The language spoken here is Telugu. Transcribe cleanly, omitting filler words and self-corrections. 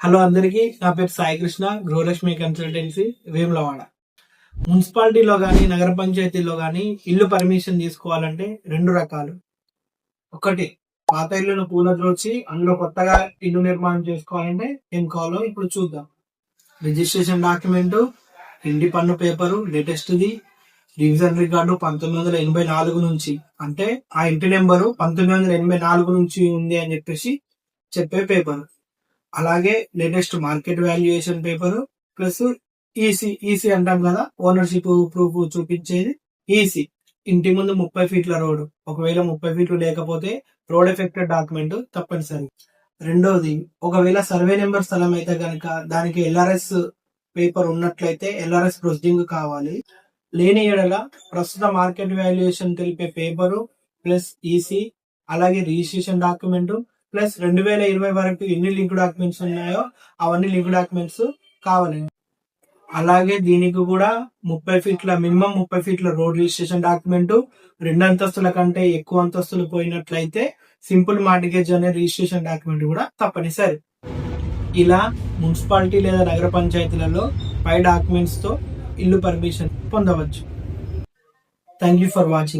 హలో అందరికీ, నా పేరు సాయి కృష్ణ, గృహలక్ష్మి కన్సల్టెన్సీ, వేములవాడ. మున్సిపాలిటీలో కానీ నగర పంచాయతీలో కానీ ఇల్లు పర్మిషన్ తీసుకోవాలంటే రెండు రకాలు. ఒకటి, పాత ఇల్లును కూలద్రోచి అందులో కొత్తగా ఇల్లు నిర్మాణం చేసుకోవాలంటే ఏం కావాలో ఇప్పుడు చూద్దాం. రిజిస్ట్రేషన్ డాక్యుమెంట్, ఇంటి పన్ను పేపరు లేటెస్ట్ది, డివిజన్ రికార్డు 1984 నుంచి, అంటే ఆ ఇంటి నెంబరు 1984 నుంచి ఉంది అని చెప్పేసి చెప్పే పేపర్. అలాగే latest market valuation paper plus EC అంటాం కదా, ఓనర్షిప్ ప్రూఫ్ చూపించేది ఈసీ. ఇంటి ముందు 30 ఫీట్ల రోడ్, ఒకవేళ 30 ఫీట్లు లేకపోతే రోడ్ ఎఫెక్టెడ్ డాక్యుమెంట్ తప్పనిసరి. రెండోది, ఒకవేళ సర్వే నెంబర్ స్థలం అయితే కనుక దానికి ఎల్ఆర్ఎస్ పేపర్ ఉన్నట్లయితే ఎల్ఆర్ఎస్ ప్రొసీడింగ్ కావాలి. లేని ఎడల ప్రస్తుత మార్కెట్ వాల్యుయేషన్ తెలిపే పేపరు ప్లస్ ఈసీ, అలాగే రిజిస్ట్రేషన్ డాక్యుమెంట్ ప్లస్ 2020 వరకు ఎన్ని లింక్ డాక్యుమెంట్స్ ఉన్నాయో అవన్నీ లింక్ డాక్యుమెంట్స్ కావాలి. అలాగే దీనికి కూడా మినిమం 30 ఫీట్ల రోడ్ రిజిస్ట్రేషన్ డాక్యుమెంట్, 2 అంతస్తుల కంటే ఎక్కువ అంతస్తులు పోయినట్లయితే సింపుల్ మార్టిగేజ్ అనే రిజిస్ట్రేషన్ డాక్యుమెంట్ కూడా తప్పనిసరి. ఇలా మున్సిపాలిటీ లేదా నగర పంచాయతీలలో 5 డాక్యుమెంట్స్ తో ఇల్లు పర్మిషన్ పొందవచ్చు. Thank you for watching.